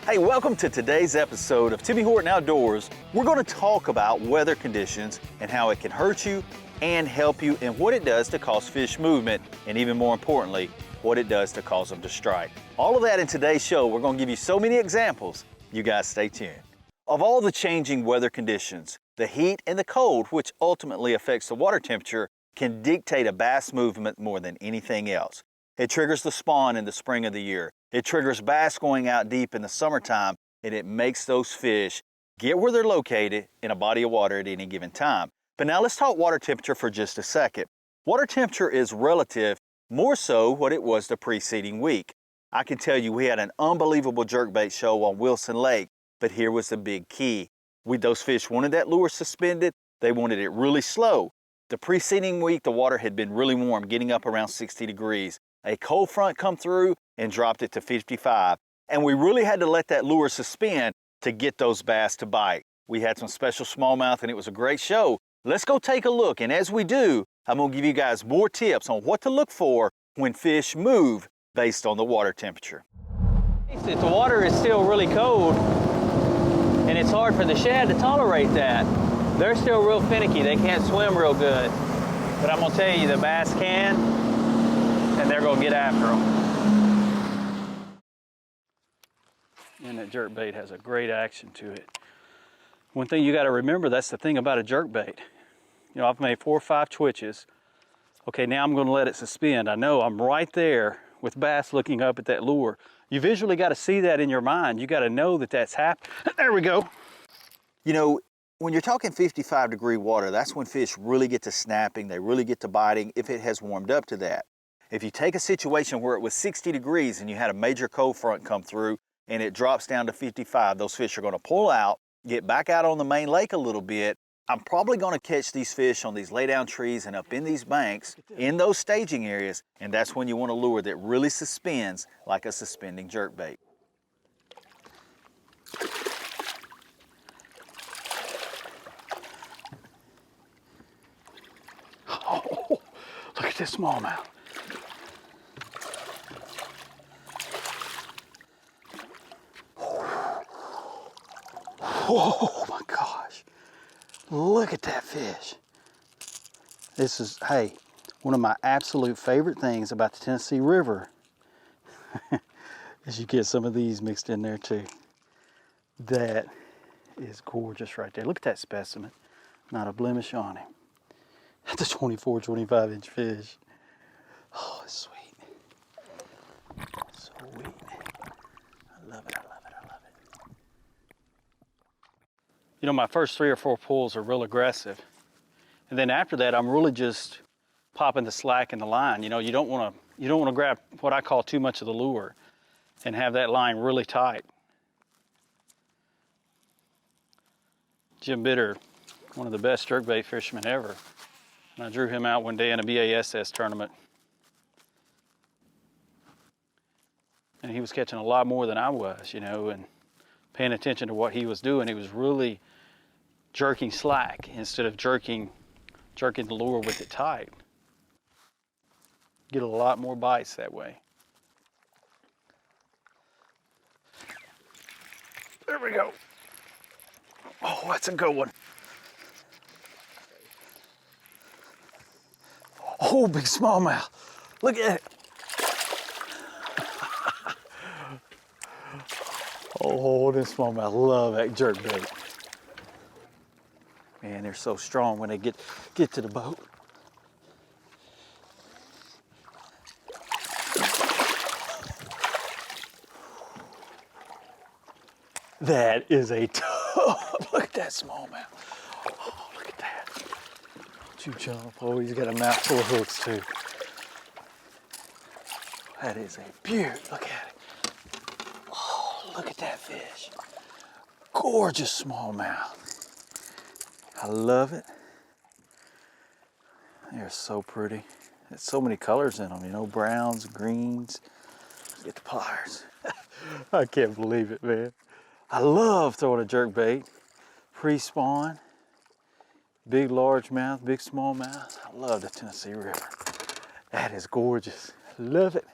Hey, welcome to today's episode of Timmy Horton Outdoors. We're going to talk about weather conditions and how it can hurt you and help you, and what it does to cause fish movement, and even more importantly, what it does to cause them to strike. All of that in today's show. We're going to give you so many examples. You guys stay tuned. Of all the changing weather conditions, the heat and the cold, which ultimately affects the water temperature, can dictate a bass movement more than anything else. It triggers the spawn in the spring of the year. It triggers bass going out deep in the summertime, and it makes those fish get where they're located in a body of water at any given time. But now let's talk water temperature for just a second. Water temperature is relative, more so what it was the preceding week. I can tell you we had an unbelievable jerkbait show on Wilson Lake, but here was the big key. Those fish wanted that lure suspended. They wanted it really slow. The preceding week, the water had been really warm, getting up around 60 degrees. A cold front come through and dropped it to 55. And we really had to let that lure suspend to get those bass to bite. We had some special smallmouth and it was a great show. Let's go take a look. And as we do, I'm gonna give you guys more tips on what to look for when fish move based on the water temperature. If the water is still really cold and it's hard for the shad to tolerate that, they're still real finicky. They can't swim real good. But I'm gonna tell you, the bass can, and they're gonna get after them. And that jerkbait has a great action to it. One thing you gotta remember, that's the thing about a jerkbait. You know, I've made 4 or 5 twitches. Okay, now I'm gonna let it suspend. I know I'm right there with bass looking up at that lure. You visually gotta see that in your mind. You gotta know that that's happening. There we go. You know, when you're talking 55-degree water, that's when fish really get to snapping, they really get to biting if it has warmed up to that. If you take a situation where it was 60 degrees and you had a major cold front come through and it drops down to 55, those fish are gonna pull out, get back out on the main lake a little bit. I'm probably gonna catch these fish on these lay-down trees and up in these banks, in those staging areas, and that's when you want a lure that really suspends like a suspending jerkbait. Oh, look at this smallmouth. Oh my gosh. Look at that fish. This is, hey, one of my absolute favorite things about the Tennessee River is you get some of these mixed in there too. That is gorgeous right there. Look at that specimen. Not a blemish on him. That's a 24, 25 inch fish. Oh, it's sweet. Sweet. I love it, I love it, I love it. You know, my first 3 or 4 pulls are real aggressive. And then after that, I'm really just popping the slack in the line. You know, you don't want to grab what I call too much of the lure and have that line really tight. Jim Bitter, one of the best jerkbait fishermen ever. And I drew him out one day in a BASS tournament. And he was catching a lot more than I was, you know, and paying attention to what he was doing. He was really jerking slack instead of jerking the lure with it tight. Get a lot more bites that way. There we go. Oh, that's a good one. Oh, big smallmouth. Look at it. Oh, this smallmouth, love that jerkbait. Man, they're so strong when they get to the boat. That is a tough, look at that smallmouth. Oh, look at that. Don't you jump. Oh, he's got a mouthful of hooks too. That is a beaut, look at it. Oh, look at that fish. Gorgeous smallmouth. I love it. They're so pretty. There's so many colors in them, you know, browns, greens. Let's get the pliers. I can't believe it, man. I love throwing a jerkbait, pre-spawn, big largemouth, big smallmouth. I love the Tennessee River. That is gorgeous. Love it.